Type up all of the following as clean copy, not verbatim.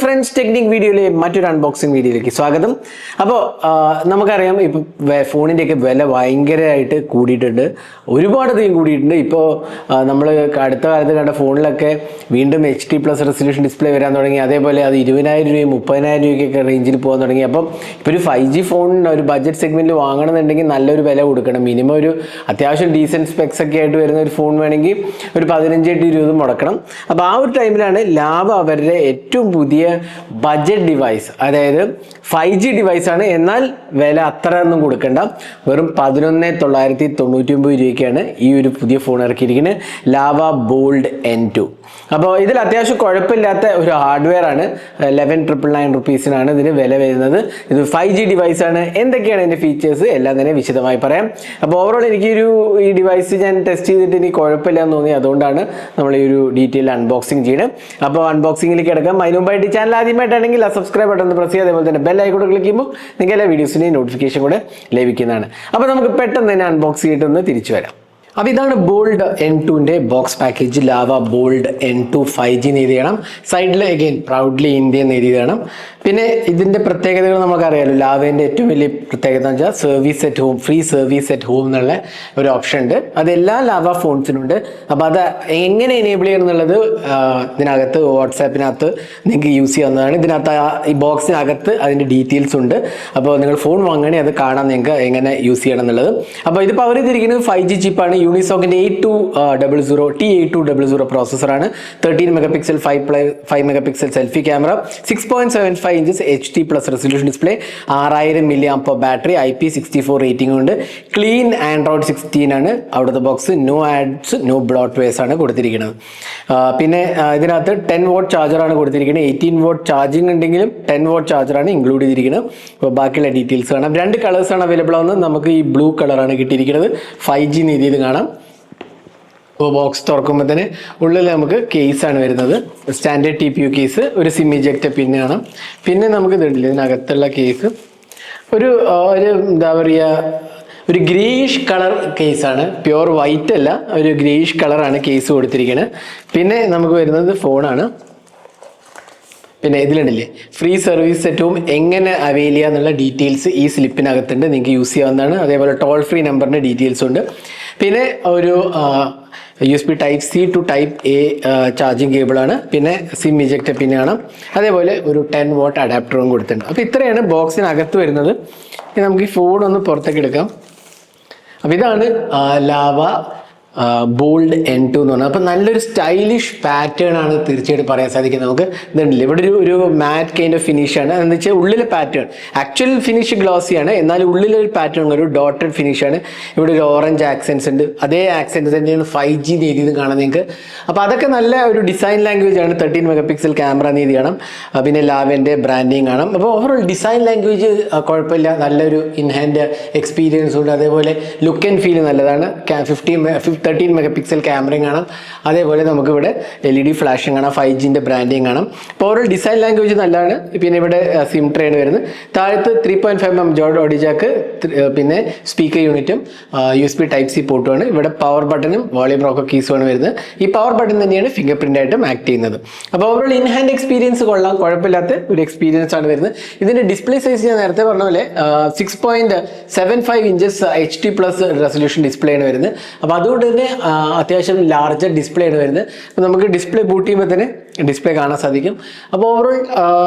Friends, technique വീഡിയോയിലെ മറ്റൊരു unboxing വീഡിയോയിലേക്ക് സ്വാഗതം. അപ്പോൾ നമുക്കറിയാം, ഇപ്പോൾ ഫോണിൻ്റെയൊക്കെ വില ഭയങ്കരമായിട്ട് കൂടിയിട്ടുണ്ട്, ഒരുപാടധികം കൂടിയിട്ടുണ്ട്. ഇപ്പോൾ നമ്മൾ അടുത്ത കാലത്ത് കണ്ട ഫോണിലൊക്കെ വീണ്ടും HD+ റെസൊല്യൂഷൻ ഡിസ്പ്ലേ വരാൻ തുടങ്ങി. അതേപോലെ അത് 20,000 രൂപയും 30,000 രൂപയ്ക്കൊക്കെ റേഞ്ചിൽ പോകാൻ തുടങ്ങി. അപ്പം ഇപ്പോൾ ഒരു 5G ഫോൺ ഒരു ബഡ്ജറ്റ് സെഗ്മെൻറ്റിൽ വാങ്ങണമെന്നുണ്ടെങ്കിൽ നല്ലൊരു വില കൊടുക്കണം. മിനിമം ഒരു അത്യാവശ്യം ഡീസൻറ്റ് സ്പെക്സ് ഒക്കെ ആയിട്ട് വരുന്ന ഒരു ഫോൺ വേണമെങ്കിൽ ഒരു 15-20 മുടക്കണം. അപ്പോൾ ആ ഒരു ടൈമിലാണ് ലാഭ അവരുടെ ഏറ്റവും പുതിയ ബഡ്ജറ്റ് ഡിവൈസ്, അതായത് 5G ഡിവൈസാണ്, എന്നാൽ വില അത്ര ഒന്നും കൊടുക്കണ്ട, വെറും 11,999 രൂപയ്ക്കാണ് ഈ ഒരു പുതിയ ഫോൺ ഇറക്കിയിരിക്കുന്നത്, ലാവ ബോൾഡ് N2. അപ്പോൾ ഇതിൽ അത്യാവശ്യം കുഴപ്പമില്ലാത്ത ഒരു ഹാർഡ്വെയർ ആണ്. 11,999 റുപ്പീസിനാണ് ഇതിന് വില വരുന്നത്. ഇത് 5G ഡിവൈസാണ്. എന്തൊക്കെയാണ് ഇതിൻ്റെ ഫീച്ചേഴ്സ് എല്ലാം തന്നെ വിശദമായി പറയാം. അപ്പോൾ ഓവറോൾ ഈ ഡിവൈസ് ഞാൻ ടെസ്റ്റ് ചെയ്തിട്ട് എനിക്ക് കുഴപ്പമില്ല എന്ന് തോന്നി, അതുകൊണ്ടാണ് നമ്മൾ ഈ ഒരു ഡീറ്റെയിൽ അൺബോക്സിങ് ചെയ്യുന്നത്. അപ്പോൾ അൺബോക്സിംഗിലേക്ക് കിടക്കാം. അതിന് മുമ്പായിട്ട് ചാനൽ ആദ്യമായിട്ടാണെങ്കിൽ ആ സബ്സ്ക്രൈബ് ബട്ടൺ ഒന്ന് പ്രസ് ചെയ്യുക, അതേപോലെ തന്നെ ബെൽ ഐക്കൺ ക്ലിക്ക് ചെയ്യുമ്പോൾ നിങ്ങൾക്ക് എല്ലാ വീഡിയോസിൻ്റെയും നോട്ടിഫിക്കേഷൻ കൂടെ ലഭിക്കുന്നതാണ്. അപ്പോൾ നമുക്ക് പെട്ടെന്ന് തന്നെ അൺബോക്സ് ചെയ്തിട്ടൊന്ന് തിരിച്ചു വരാം. അപ്പോൾ ഇതാണ് ബോൾഡ് N2ൻ്റെ box package. Lava bold N2 5G എന്ന് എഴുതി വേണം. സൈഡിൽ അഗെയിൻ പ്രൗഡ്ലി ഇന്ത്യ എന്ന് എഴുതി വേണം. പിന്നെ ഇതിൻ്റെ പ്രത്യേകതകൾ നമുക്കറിയാമല്ലോ. ലാവേൻ്റെ ഏറ്റവും വലിയ പ്രത്യേകത എന്ന് വെച്ചാൽ service at home, free service at home എന്നുള്ള ഒരു ഓപ്ഷൻ ഉണ്ട്. അതെല്ലാ ലാവ ഫോൺസിനുണ്ട്. അപ്പോൾ അത് എങ്ങനെ എനേബിൾ ചെയ്യണം എന്നുള്ളത് ഇതിനകത്ത് വാട്സാപ്പിനകത്ത് നിങ്ങൾക്ക് യൂസ് ചെയ്യാവുന്നതാണ്. ഇതിനകത്ത് ഈ ബോക്സിനകത്ത് അതിൻ്റെ ഡീറ്റെയിൽസ് ഉണ്ട്. അപ്പോൾ നിങ്ങൾ ഫോൺ വാങ്ങുകയാണെങ്കിൽ അത് കാണാൻ നിങ്ങൾക്ക് എങ്ങനെ യൂസ് ചെയ്യണം എന്നുള്ളത്. അപ്പോൾ ഇത് പവർ ചെയ്തിരിക്കുന്നത് 5G ചിപ്പാണ്. യൂണിസോക്കിൻ്റെ T8200 പ്രോസസ്സറാണ്. 13 megapixel 5 megapixel selfie camera, 6.75 inches HD+ resolution display, 6000 mAh battery, IP64 rating ഉണ്ട്. ക്ലീൻ ആൻഡ്രോയിഡ് 16 ആണ് അവിടുത്തെ ബോക്സ്. നോ ആഡ്സ്, നോ ബ്ലോട്ട്വെയർസ് ആണ് കൊടുത്തിരിക്കുന്നത്. പിന്നെ ഇതിനകത്ത് 10 watt ചാർജറാണ് കൊടുത്തിരിക്കുന്നത്. 18 watt ചാർജിങ് ഉണ്ടെങ്കിലും 10 watt ചാർജറാണ് ഇൻക്ലൂഡ് ചെയ്തിരിക്കുന്നത്. അപ്പോൾ ബാക്കിയുള്ള ഡീറ്റെയിൽസ് കാണാം. 2 കളേഴ്സാണ് അവൈലബിൾ ആവുന്നത്. നമുക്ക് ഈ ബ്ലൂ കളറാണ് കിട്ടിയിരിക്കുന്നത്. 5G രീതിയിൽ കാണാം. അപ്പോൾ ബോക്സ് തുറക്കുമ്പോൾ തന്നെ ഉള്ളിൽ നമുക്ക് കേസാണ് വരുന്നത്. സ്റ്റാൻഡേർഡ് TPU കേസ്, ഒരു സിം ഇജക്ടർ പിൻ കാണാം. പിന്നെ നമുക്ക് ഇതുണ്ടല്ലോ ഇതിനകത്തുള്ള കേസ് ഒരു എന്താ പറയുക, ഒരു ഗ്രേയിഷ് കളർ കേസാണ്, പ്യുവർ വൈറ്റ് അല്ല, ഒരു ഗ്രേയിഷ് കളറാണ് കേസ് കൊടുത്തിരിക്കുന്നത്. പിന്നെ നമുക്ക് വരുന്നത് ഫോണാണ്. പിന്നെ ഇതിലുണ്ടല്ലേ ഫ്രീ സർവീസ് അറ്റ് ഹോം എങ്ങനെ അവൈൽ ചെയ്യുക എന്നുള്ള ഡീറ്റെയിൽസ് ഈ സ്ലിപ്പിനകത്തുണ്ട്, നിങ്ങൾക്ക് യൂസ് ചെയ്യാവുന്നതാണ്. അതേപോലെ ടോൾ ഫ്രീ നമ്പറിൻ്റെ ഡീറ്റെയിൽസ് ഉണ്ട്. പിന്നെ ഒരു USB Type-C to Type-A charging കേബിളാണ്. പിന്നെ സിം ഇജക്ടർ പിൻ കാണാം. അതേപോലെ ഒരു 10 watt അഡാപ്റ്ററും കൊടുത്തിട്ടുണ്ട്. അപ്പോൾ ഇത്രയാണ് ബോക്സിനകത്ത് വരുന്നത്. ഇനി നമുക്ക് ഈ ഫോൺ ഒന്ന് പുറത്തേക്ക് എടുക്കാം. അപ്പോൾ ഇതാണ് ലാവ ബോൾഡ് N2 എന്ന് പറഞ്ഞാൽ. അപ്പോൾ നല്ലൊരു സ്റ്റൈലിഷ് പാറ്റേൺ ആണ് തീർച്ചയായിട്ടും പറയാൻ സാധിക്കുന്നത്. നമുക്ക് ഇതുണ്ടല്ലോ ഇവിടെ ഒരു മാറ്റ് കൈൻഡ് ഓഫ് ഫിനിഷാണ്. എന്ന് വെച്ചാൽ ഉള്ളിലെ പാറ്റേൺ ആക്ച്വൽ ഫിനിഷ് ഗ്ലോസിയാണ്, എന്നാൽ ഉള്ളിലൊരു പാറ്റേൺ ഒരു ഡോട്ടഡ് ഫിനിഷാണ്. ഇവിടെ ഒരു ഓറഞ്ച് ആക്സെൻസ് ഉണ്ട്. അതേ ആക്സെൻസ് തന്നെയാണ് 5G രീതിയിൽ കാണാൻ നിങ്ങൾക്ക്. അപ്പോൾ അതൊക്കെ നല്ല ഒരു ഡിസൈൻ ലാംഗ്വേജ് ആണ്. 13 മെഗാപിക്സൽ ക്യാമറ രീതി കാണാം. പിന്നെ ലാവൻ്റെ ബ്രാൻഡിങ് കാണാം. അപ്പോൾ ഓവറോൾ ഡിസൈൻ ലാംഗ്വേജ് കുഴപ്പമില്ല, നല്ലൊരു ഇൻഹാൻഡ് എക്സ്പീരിയൻസ് ഉണ്ട്. അതേപോലെ ലുക്ക് ആൻഡ് ഫീൽ നല്ലതാണ്. 13 മെഗാപിക്സൽ ക്യാമറയും കാണാം. അതേപോലെ നമുക്കിവിടെ LED ഫ്ലാഷും കാണാം. 5Gൻ്റെ ബ്രാൻഡിങ് കാണാം. അപ്പോൾ ഓരോ ഡിസൈൻ ലാംഗ്വേജ് നല്ലതാണ്. പിന്നെ ഇവിടെ സിം ട്രേയാണ് വരുന്നത്. താഴത്ത് 3.5mm ജോഡ് ഓഡി ജാക്ക്, പിന്നെ സ്പീക്കർ യൂണിറ്റും USB Type-C പോർട്ടുമാണ്. ഇവിടെ പവർ ബട്ടണും വോളിയം റോക്കർ കീസുമാണ് വരുന്നത്. ഈ പവർ ബട്ടൺ തന്നെയാണ് ഫിംഗർ പ്രിൻ്റ് ആയിട്ടും ആക്ട് ചെയ്യുന്നത്. അപ്പോൾ ഓവറോൾ ഇൻ ഹാൻഡ് എക്സ്പീരിയൻസ് കൊള്ളാം, കുഴപ്പമില്ലാത്ത ഒരു എക്സ്പീരിയൻസ് ആണ് വരുന്നത്. ഇതിൻ്റെ ഡിസ്പ്ലേ സൈസ് ഞാൻ നേരത്തെ പറഞ്ഞ പോലെ 6.75 ഇഞ്ചസ് HD+ റെസൊല്യൂഷൻ ഡിസ്പ്ലേ ആണ് വരുന്നത്. അപ്പോൾ അതുകൊണ്ട് തന്നെ അത്യാവശ്യം ലാർജർ ഡിസ്പ്ലേ ആണ് വരുന്നത്. അപ്പോൾ നമുക്ക് ഡിസ്പ്ലേ ബൂട്ട് ചെയ്യുമ്പോൾ തന്നെ ഡിസ്പ്ലേ കാണാൻ സാധിക്കും. അപ്പോൾ ഓവറോൾ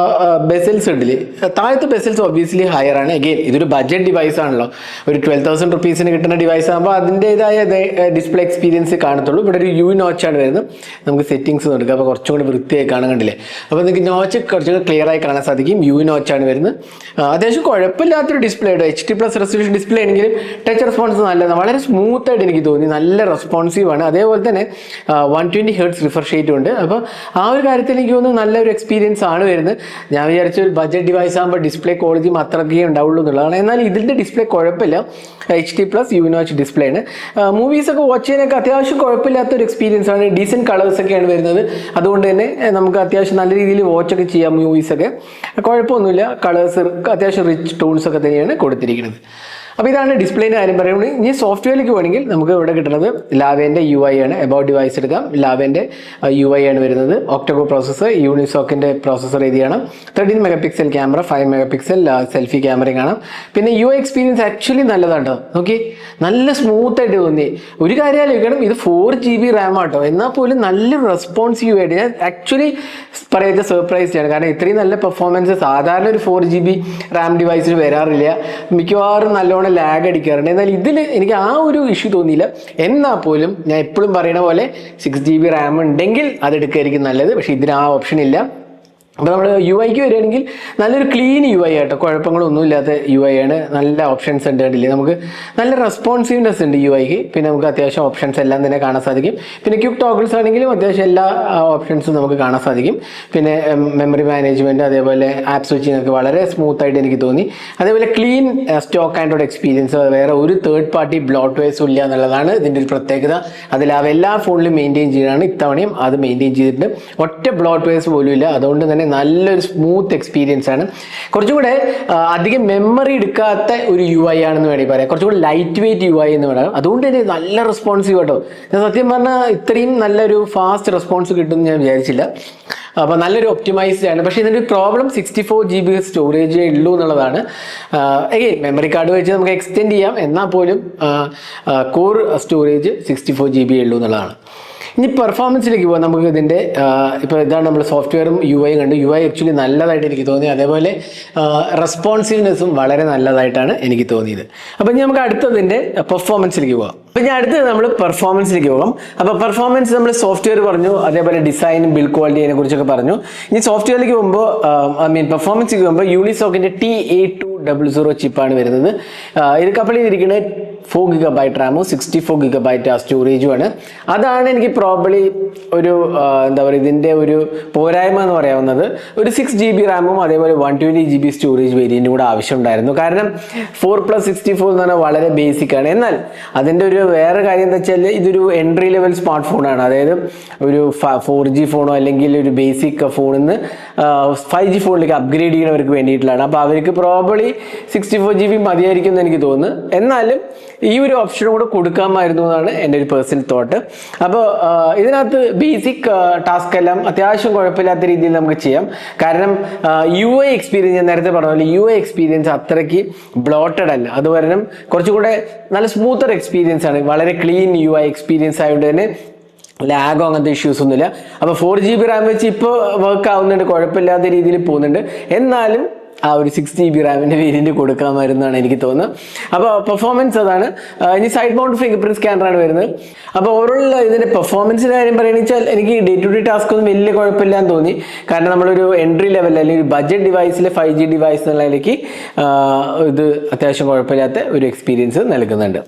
ബെസൽസ് ഉണ്ടല്ലേ, താഴത്തെ ബെസൽസ് ഒബ്വിയസ്ലി ഹയർ ആണ്. അഗെയിൻ ഇതൊരു ബഡ്ജറ്റ് ഡിവൈസ് ആണല്ലോ. ഒരു 12,000 റുപ്പീസിന് കിട്ടുന്ന ഡിവൈസ് ആകുമ്പോൾ അതിൻ്റെതായ ഡിസ്പ്ലേ എക്സ്പീരിയൻസ് കാണത്തുള്ളൂ. ഇവിടെ ഒരു U നോച്ചാണ് വരുന്നത്. നമുക്ക് സെറ്റിങ്സ് കൊടുക്കുക, അപ്പോൾ കുറച്ചും കൂടി വൃത്തിയായി കാണാൻ കണ്ടില്ലേ. അപ്പോൾ നിങ്ങൾക്ക് നോച്ച് കുറച്ചുകൂടി ക്ലിയർ ആയി കാണാൻ സാധിക്കും. U നോച്ചാണ് വരുന്നത്. അത്യാവശ്യം കുഴപ്പമില്ലാത്തൊരു ഡിസ്പ്ലേ ഉണ്ട്. HD+ റെസൊല്യൂഷൻ ഡിസ്പ്ലേ ആണെങ്കിലും ടച്ച് റെസ്പോൺസ് നല്ലതാണ്, വളരെ സ്മൂത്ത് ആയിട്ട് എനിക്ക് തോന്നി, നല്ല റെസ്പോൺസീവ് ആണ്. അതേപോലെ തന്നെ 120 Hz റിഫ്രഷ് റേറ്റും ഉണ്ട്. അപ്പോൾ ആ ഒരു കാര്യത്തിൽ എനിക്ക് തോന്നുന്നു നല്ലൊരു എക്സ്പീരിയൻസ് ആണ് വരുന്നത്. ഞാൻ വിചാരിച്ച ഒരു ബഡ്ജറ്റ് ഡിവൈസ് ആകുമ്പോൾ ഡിസ്പ്ലേ ക്വാളിറ്റി അത്രയ്ക്കേ ഉണ്ടാവുള്ളൂ എന്നുള്ളതാണ്. എന്നാൽ ഇതിൻ്റെ ഡിസ്പ്ലേ കുഴപ്പമില്ല. HD+ U നോച്ച് ഡിസ്പ്ലേ ആണ്. മൂവീസൊക്കെ വാച്ച് ചെയ്യാനൊക്കെ അത്യാവശ്യം കുഴപ്പമില്ലാത്തൊരു എക്സ്പീരിയൻസ് ആണ്. ഡീസൻറ്റ് കളേഴ്സൊക്കെയാണ് വരുന്നത്. അതുകൊണ്ട് തന്നെ നമുക്ക് അത്യാവശ്യം നല്ല രീതിയിൽ വാച്ചൊക്കെ ചെയ്യാം. മൂവീസൊക്കെ കുഴപ്പമൊന്നുമില്ല. കളേഴ്സ് അത്യാവശ്യം റിച്ച് ടോൺസൊക്കെ തന്നെയാണ് കൊടുത്തിരിക്കുന്നത്. അപ്പോൾ ഇതാണ് ഡിസ്പ്ലേൻ്റെ കാര്യം പറയുന്നത്. ഇനി സോഫ്റ്റ്വെയറിലേക്ക് വേണമെങ്കിൽ നമുക്ക് ഇവിടെ കിട്ടുന്നത് ലാവേൻ്റെ UI ആണ്. എബൌട്ട് ഡിവൈസ് എടുക്കാം, ലാവേൻ്റെ UI ആണ് വരുന്നത്. ഒക്ടോകോ പ്രോസസ്സർ, യൂണിസോക്കിൻ്റെ പ്രോസസ്സർ ഏരിയയാണ്. 13 mega pixel camera, 5 mega pixel selfie ക്യാമറയും കാണാം. പിന്നെ UI എക്സ്പീരിയൻസ് ആക്ച്വലി നല്ലതാണ് കേട്ടോ. ഓക്കെ, നല്ല സ്മൂത്ത് ആയിട്ട് തോന്നി. ഒരു കാര്യം ആലോചിക്കണം, ഇത് 4GB റാം ആട്ടോ, എന്നാൽ പോലും നല്ലൊരു റെസ്പോൺസീവ് ആയിട്ട് ഞാൻ ആക്ച്വലി പറയുന്നത് സർപ്രൈസ്ഡ് ആണ്. കാരണം ഇത്രയും നല്ല പെർഫോമൻസ് സാധാരണ ഒരു 4GB റാം ഡിവൈസിൽ വരാറില്ല. മിക്കവാറും നല്ലോണം ലാഗ് അടിക്കാറുണ്ട്. എന്നാൽ ഇതിൽ എനിക്ക് ആ ഒരു ഇഷ്യൂ തോന്നിയില്ല. എന്നാൽ പോലും ഞാൻ എപ്പോഴും പറയുന്ന പോലെ 6GB റാം ഉണ്ടെങ്കിൽ അതെടുക്കുകയായിരിക്കും നല്ലത്. പക്ഷേ ഇതിന് ആ ഓപ്ഷൻ ഇല്ല. അപ്പോൾ നമ്മൾ UIക്ക് വരികയാണെങ്കിൽ നല്ലൊരു ക്ലീൻ UI ആട്ടോ, കുഴപ്പങ്ങളൊന്നും ഇല്ലാത്ത UI ആണ്. നല്ല ഓപ്ഷൻസ് ഉണ്ട്, കണ്ടില്ലേ, നമുക്ക് നല്ല റെസ്പോൺസീവ്നെസ് ഉണ്ട് UIക്ക്. പിന്നെ നമുക്ക് അത്യാവശ്യം ഓപ്ഷൻസ് എല്ലാം തന്നെ കാണാൻ സാധിക്കും. പിന്നെ ക്വിക്ക് ടോഗിൾസ് ആണെങ്കിലും അത്യാവശ്യം എല്ലാ ഓപ്ഷൻസും നമുക്ക് കാണാൻ സാധിക്കും. പിന്നെ മെമ്മറി മാനേജ്മെൻറ്റ്, അതേപോലെ ആപ്പ് സ്വിച്ചിങ് ഒക്കെ വളരെ സ്മൂത്തായിട്ട് എനിക്ക് തോന്നി. അതേപോലെ ക്ലീൻ സ്റ്റോക്ക് ആൻഡ്രോയിഡ് എക്സ്പീരിയൻസ്, വേറെ ഒരു തേർഡ് പാർട്ടി ബ്ലോട്ട്വെയർസും ഇല്ല എന്നുള്ളതാണ് ഇതിൻ്റെ ഒരു പ്രത്യേകത. അതിൽ എല്ലാ ഫോണിലും മെയിൻറ്റെയിൻ ചെയ്യുകയാണ്. ഇത്തവണയും അത് മെയിൻറ്റെയിൻ ചെയ്തിട്ടുണ്ട്. ഒറ്റ ബ്ലോട്ട്വെയർസ് പോലും ഇല്ല. അതുകൊണ്ട് തന്നെ നല്ലൊരു സ്മൂത്ത് എക്സ്പീരിയൻസ് ആണ്. കുറച്ചും കൂടെ അധികം മെമ്മറി എടുക്കാത്ത ഒരു UI ആണെന്ന് വേണമെങ്കിൽ പറയാം. കുറച്ചും കൂടെ ലൈറ്റ് വെയിറ്റ് UI എന്ന് പറയാം. അതുകൊണ്ട് തന്നെ നല്ല റെസ്പോൺസീവ് കേട്ടോ. ഞാൻ സത്യം പറഞ്ഞാൽ ഇത്രയും നല്ലൊരു ഫാസ്റ്റ് റെസ്പോൺസ് കിട്ടുമെന്ന് ഞാൻ വിചാരിച്ചില്ല. അപ്പോൾ നല്ലൊരു ഒപ്റ്റിമൈസ്ഡ് ആണ്. പക്ഷേ ഇതിൻ്റെ ഒരു പ്രോബ്ലം 64GB സ്റ്റോറേജേ ഉള്ളൂ എന്നുള്ളതാണ്. എഗെയിൻ മെമ്മറി കാർഡ് വെച്ച് നമുക്ക് എക്സ്റ്റെൻഡ് ചെയ്യാം, എന്നാൽ പോലും കോർ സ്റ്റോറേജ് 64GB ഉള്ളൂ എന്നുള്ളതാണ്. ഇനി പെർഫോമൻസിലേക്ക് പോകാം. നമുക്ക് ഇതിൻ്റെ ഇപ്പോൾ ഇതാണ് നമ്മൾ സോഫ്റ്റ്വെയറും UI കണ്ടു. UI ആക്ച്വലി നല്ലതായിട്ട് എനിക്ക് തോന്നി. അതേപോലെ റെസ്പോൺസീവ്നെസ്സും വളരെ നല്ലതായിട്ടാണ് എനിക്ക് തോന്നിയത്. അപ്പോൾ ഇനി നമുക്ക് അടുത്തതിൻ്റെ പെർഫോമൻസിലേക്ക് പോകാം. അപ്പോൾ ഞാൻ അടുത്തത് നമ്മൾ പെർഫോമൻസിലേക്ക് പോകാം. അപ്പോൾ പെർഫോമൻസ് നമ്മൾ സോഫ്റ്റ്വെയർ പറഞ്ഞു, അതേപോലെ ഡിസൈനും ബിൽഡ് ക്വാളിറ്റിയെ കുറിച്ചൊക്കെ പറഞ്ഞു. ഇനി സോഫ്റ്റ്വെയറിലേക്ക് പോകുമ്പോൾ പെർഫോമൻസിലേക്ക് പോകുമ്പോൾ യൂണിസോക്കിൻ്റെ T8200 ചിപ്പാണ് വരുന്നത്. ഇത് കപ്പിൾ ചെയ്തിരിക്കുന്നത് 4GB റാമും 64GB സ്റ്റോറേജുമാണ്. അതാണ് എനിക്ക് പ്രോബ്ലി ഒരു എന്താ പറയുക ഇതിൻ്റെ ഒരു പോരായ്മ എന്ന് പറയാവുന്നത്. ഒരു 6GB റാമും അതേപോലെ 120GB സ്റ്റോറേജ് വേരിയൻറ്റും കൂടെ ആവശ്യമുണ്ടായിരുന്നു. കാരണം 4+64 എന്ന് പറഞ്ഞാൽ വളരെ ബേസിക് ആണ്. എന്നാൽ അതിൻ്റെ ഒരു വേറെ കാര്യം എന്താ വെച്ചാൽ ഇതൊരു എൻട്രി ലെവൽ സ്മാർട്ട് ഫോണാണ്. അതായത് ഒരു 4G ഫോണോ അല്ലെങ്കിൽ ഒരു ബേസിക് ഫോണിൽ നിന്ന് 5G ഫോണിലേക്ക് അപ്ഗ്രേഡ് ചെയ്യുന്നവർക്ക് വേണ്ടിയിട്ടുള്ളതാണ്. അപ്പോൾ അവർക്ക് പ്രോബ്ലി 64GB മതിയായിരിക്കും എന്ന് എനിക്ക് തോന്നുന്നു. എന്നാലും ഈ ഒരു ഓപ്ഷനും കൂടെ കൊടുക്കാമായിരുന്നു എന്നാണ് എൻ്റെ ഒരു പേഴ്സണൽ തോട്ട്. അപ്പോൾ ഇതിനകത്ത് ബേസിക് ടാസ്ക് എല്ലാം അത്യാവശ്യം കുഴപ്പമില്ലാത്ത രീതിയിൽ നമുക്ക് ചെയ്യാം. കാരണം UI എക്സ്പീരിയൻസ് ഞാൻ നേരത്തെ പറഞ്ഞ പോലെ UI എക്സ്പീരിയൻസ് അത്രയ്ക്ക് ബ്ലോട്ടഡ് അല്ല. അത് കാരണം കുറച്ചുകൂടെ നല്ല സ്മൂത്തർ എക്സ്പീരിയൻസ് ആണ്. വളരെ ക്ലീൻ UI എക്സ്പീരിയൻസ് ആയതുകൊണ്ട് തന്നെ ലാഗോ അങ്ങനത്തെ ഇഷ്യൂസ് ഒന്നുമില്ല. അപ്പോൾ 4GB റാം വെച്ച് ഇപ്പോൾ വർക്ക് ആവുന്നുണ്ട്, കുഴപ്പമില്ലാത്ത രീതിയിൽ പോകുന്നുണ്ട്. എന്നാലും ആ ഒരു 6GB റാമിൻ്റെ വേരിയൻറ്റ് കൊടുക്കാമായിരുന്നാണ് എനിക്ക് തോന്നുന്നത്. അപ്പോൾ പെർഫോമൻസ് അതാണ്. ഇനി സൈഡ് മൗണ്ട് ഫിംഗർ പ്രിന്റ് സ്കാനറാണ് വരുന്നത്. അപ്പോൾ ഓവറോൾ ഇതിൻ്റെ പെർഫോമൻസിൻ്റെ കാര്യം പറയുകയാണെന്ന് വെച്ചാൽ എനിക്ക് ഡേ ടു ഡേ ടാസ്ക് ഒന്നും വലിയ കുഴപ്പമില്ലാന്ന് തോന്നി. കാരണം നമ്മളൊരു എൻട്രി ലെവൽ അല്ലെങ്കിൽ ഒരു ബഡ്ജറ്റ് ഡിവൈസിലെ 5G ഡിവൈസ് എന്നുള്ളതിലേക്ക് ഇത് അത്യാവശ്യം കുഴപ്പമില്ലാത്ത ഒരു എക്സ്പീരിയൻസ് നൽകുന്നുണ്ട്.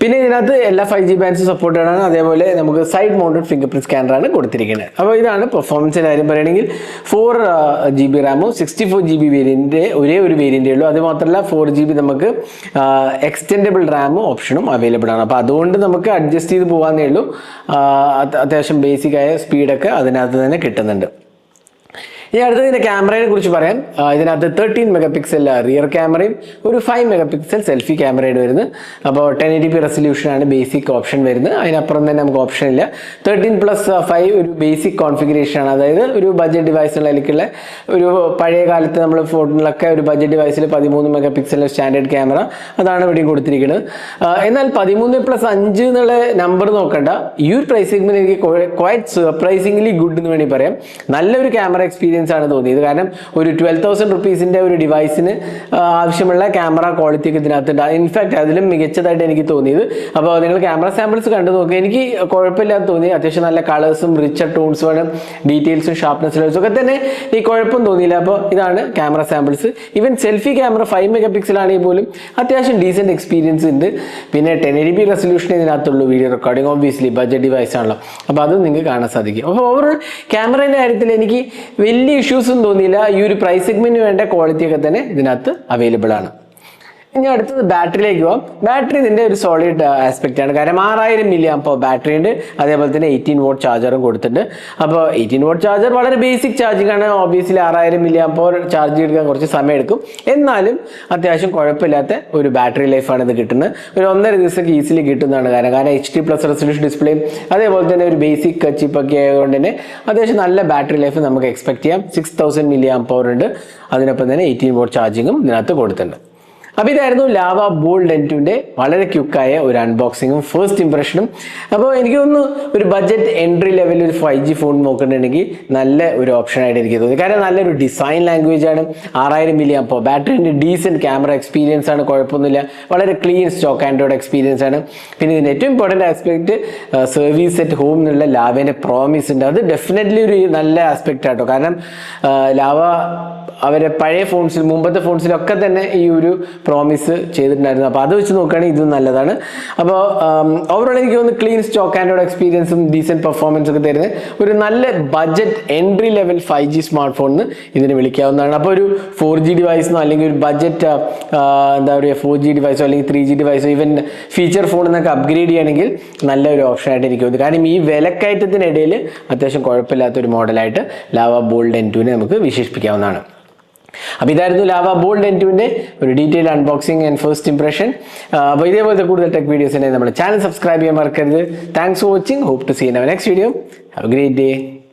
പിന്നെ ഇതിനകത്ത് എല്ലാ 5G ബാൻഡ്സും സപ്പോർട്ടഡ് ആണ്. അതേപോലെ നമുക്ക് സൈഡ് മൗണ്ടഡ് ഫിംഗർ പ്രിന്റ് സ്കാനറാണ് കൊടുത്തിരിക്കുന്നത്. അപ്പോൾ ഇതാണ് പെർഫോമൻസിൻ്റെ കാര്യം പറയുകയാണെങ്കിൽ 4GB റാമും 64GB വേരിയൻറ്റ് ഒരേ ഒരു വേരിയൻറ്റേ ഉള്ളൂ. അത് മാത്രമല്ല 4GB നമുക്ക് എക്സ്റ്റെൻഡബിൾ റാമും ഓപ്ഷനും അവൈലബിൾ ആണ്. അപ്പോൾ അതുകൊണ്ട് നമുക്ക് അഡ്ജസ്റ്റ് ചെയ്ത് പോകാമെന്നേ ഉള്ളൂ. അത്യാവശ്യം ബേസിക്കായ സ്പീഡൊക്കെ അതിനകത്ത് തന്നെ കിട്ടുന്നുണ്ട്. ഇനി അടുത്തത് ഇതിൻ്റെ ക്യാമറയെ കുറിച്ച് പറയാം. ഇതിനകത്ത് 13 മെഗാ പിക്സൽ റിയർ ക്യാമറയും ഒരു 5 മെഗാ പിക്സൽ സെൽഫി ക്യാമറയുടെ വരുന്നത്. അപ്പോൾ 1080p റെസൊല്യൂഷനാണ് ബേസിക് ഓപ്ഷൻ വരുന്നത്. അതിനപ്പുറം തന്നെ നമുക്ക് ഓപ്ഷൻ ഇല്ല. 13+5 ഒരു ബേസിക് കോൺഫിഗറേഷനാണ്. അതായത് ഒരു ബഡ്ജറ്റ് ഡിവൈസുകളിലേക്കുള്ള ഒരു പഴയ കാലത്ത് നമ്മൾ ഫോണിലൊക്കെ ഒരു ബഡ്ജറ്റ് ഡിവൈസിൽ 13 മെഗാ പിക്സലിൻ്റെ സ്റ്റാൻഡേർഡ് ക്യാമറ അതാണ് ഇവിടെയും കൊടുത്തിരിക്കുന്നത്. എന്നാൽ 13+5 എന്നുള്ള നമ്പർ നോക്കണ്ട. ഈ ഒരു പ്രൈസ് സെഗ്മെന്റ് എനിക്ക് ക്വൈറ്റ് സർപ്രൈസിംഗ്ലി ഗുഡ് എന്ന് വേണമെങ്കിൽ പറയാം. നല്ലൊരു ക്യാമറ എക്സ്പീരിയൻസ് ആണ് തോന്നിയത്. കാരണം ഒരു 12,000 റുപ്പീസിൻ്റെ ഒരു ഡിവൈസിന് ആവശ്യമുള്ള ക്യാമറ ക്വാളിറ്റി ഒക്കെ ഇതിനകത്തുണ്ട്. ഇൻഫാക്ട് അതിലും മികച്ചതായിട്ട് എനിക്ക് തോന്നിയത്. അപ്പോൾ നിങ്ങൾ ക്യാമറ സാമ്പിൾസ് കണ്ടു നോക്കുക. എനിക്ക് കുഴപ്പമില്ലാതെ തോന്നി. അത്യാവശ്യം നല്ല കളേഴ്സും റിച്ചർ ടോൺസും ആണ്, ഡീറ്റെയിൽസും ഷാർപ്നെസ് ലെവൽസും ഒക്കെ തന്നെ ഈ കുഴപ്പം തോന്നിയില്ല. അപ്പോൾ ഇതാണ് camera samples. Even selfie camera 5 mega pixel ആണെങ്കിൽ പോലും അത്യാവശ്യം ഡീസൻറ്റ് എക്സ്പീരിയൻസ് ഉണ്ട്. പിന്നെ 1080p റെസൊല്യൂഷൻ ഇതിനകത്തുള്ളൂ video recording. Obviously budget device ആണല്ലോ. അപ്പോൾ അത് നിങ്ങൾക്ക് കാണാൻ സാധിക്കും. അപ്പോൾ ഓവറോൾ ക്യാമറേൻ്റെ കാര്യത്തിൽ എനിക്ക് വലിയ ഇഷ്യൂസും തോന്നിയില്ല. ഈ ഒരു പ്രൈസ് സെഗ്മെന്റിന് വേണ്ട ക്വാളിറ്റി ഒക്കെ തന്നെ ഇതിനകത്ത് അവൈലബിൾ ആണ്. ഇനി അടുത്തത് ബാറ്ററിയിലേക്ക് പോകാം. ബാറ്ററി ഇതിൻ്റെ ഒരു സോളിഡ് ആസ്പെക്റ്റ് ആണ്. കാരണം 6000 mAh ബാറ്ററി ഉണ്ട്, അതേപോലെ തന്നെ 18 watt ചാർജറും കൊടുത്തിട്ടുണ്ട്. അപ്പോൾ 18 watt ചാർജർ വളരെ ബേസിക് ചാർജിങ് ആണ്. ഓബിയസ്ലി 6000 mAh ചാർജ് എടുക്കാൻ കുറച്ച് സമയം എടുക്കും. എന്നാലും അത്യാവശ്യം കുഴപ്പമില്ലാത്ത ഒരു ബാറ്ററി ലൈഫാണ് ഇത് കിട്ടുന്നത്. ഒരു 1.5 ദിവസമൊക്കെ ഈസിലി കിട്ടുന്നതാണ്. കാരണം HD+ റെസൊല്യൂഷൻ ഡിസ്പ്ലേയും അതേപോലെ തന്നെ ഒരു ബേസിക് ചിപ്പൊക്കെ ആയതുകൊണ്ട് തന്നെ അത്യാവശ്യം നല്ല ബാറ്ററി ലൈഫ് നമുക്ക് എക്സ്പെക്ട് ചെയ്യാം. 6000 mAh ഉണ്ട്. അതിനൊപ്പം തന്നെ 18 watt ചാർജിങ്ങും ഇതിനകത്ത് കൊടുത്തിട്ടുണ്ട്. അപ്പോൾ ഇതായിരുന്നു ലാവ ബോൾഡ് N2ൻ്റെ വളരെ ക്വിക്കായ ഒരു അൺബോക്സിങ്ങും ഫസ്റ്റ് ഇംപ്രഷനും. അപ്പോൾ എനിക്ക് തോന്നുന്നു ഒരു ബഡ്ജറ്റ് എൻട്രി ലെവലിൽ ഒരു 5G ഫോൺ നോക്കുന്നുണ്ടെങ്കിൽ നല്ല ഒരു ഓപ്ഷനായിട്ട് എനിക്ക് തോന്നി. കാരണം നല്ലൊരു ഡിസൈൻ ലാംഗ്വേജ് ആണ്. 6000 mAh ബാറ്ററിൻ്റെ ഡീസൻറ്റ് ക്യാമറ എക്സ്പീരിയൻസ് ആണ്, കുഴപ്പമൊന്നുമില്ല. വളരെ ക്ലീൻ സ്റ്റോക്ക് ആൻഡ്രോയിഡ് എക്സ്പീരിയൻസ് ആണ്. പിന്നെ ഇതിൻ്റെ ഏറ്റവും important aspect service at home എന്നുള്ള ലാവേൻ്റെ പ്രോമിസ് ഉണ്ട്. അത് ഡെഫിനറ്റ്ലി ഒരു നല്ല ആസ്പെക്റ്റ് ആട്ടോ. കാരണം ലാവ അവരെ പഴയ ഫോൺസിൽ, മുമ്പത്തെ ഫോൺസിലൊക്കെ തന്നെ ഈ ഒരു പ്രോമിസ് ചെയ്തിട്ടുണ്ടായിരുന്നു. അപ്പോൾ അത് വെച്ച് നോക്കുകയാണെങ്കിൽ ഇതും നല്ലതാണ്. അപ്പോൾ ഓവറോൾ എനിക്ക് തോന്നുന്നു ക്ലീൻ സ്റ്റോക്ക് ആൻഡ്രോയിഡ് എക്സ്പീരിയൻസും ഡീസൻറ്റ് പെർഫോമൻസ് ഒക്കെ തരുന്നത് ഒരു നല്ല budget entry level 5G smart ഫോണിന് ഇതിന് വിളിക്കാവുന്നതാണ്. അപ്പോൾ ഒരു 4G ഡിവൈസിനോ അല്ലെങ്കിൽ ഒരു ബഡ്ജറ്റ് എന്താ പറയുക 4G ഡിവൈസോ അല്ലെങ്കിൽ 3G ഡിവൈസോ ഈവൻ ഫീച്ചർ ഫോണിൽ അപ്ഗ്രേഡ് ചെയ്യണമെങ്കിൽ നല്ലൊരു ഓപ്ഷനായിട്ട് എനിക്ക് തോന്നുന്നു. കാരണം ഈ വിലക്കയറ്റത്തിനിടയിൽ അത്യാവശ്യം കുഴപ്പമില്ലാത്തൊരു മോഡലായിട്ട് ലാവ ബോൾഡ് N2നെ നമുക്ക് വിശേഷിപ്പിക്കാവുന്നതാണ്. അപ്പോൾ ഇതായിരുന്നു ലാവ ബോൾഡ് N2ൻ്റെ ഒരു detail unboxing and first impression. അപ്പോൾ ഇതേപോലത്തെ കൂടുതൽ ടെക് വീഡിയോസിനെ നമ്മുടെ ചാനൽ സബ്സ്ക്രൈബ് ചെയ്യാൻ മറക്കരുത്. Thanks for watching. Hope to see in our next video. Have a great day.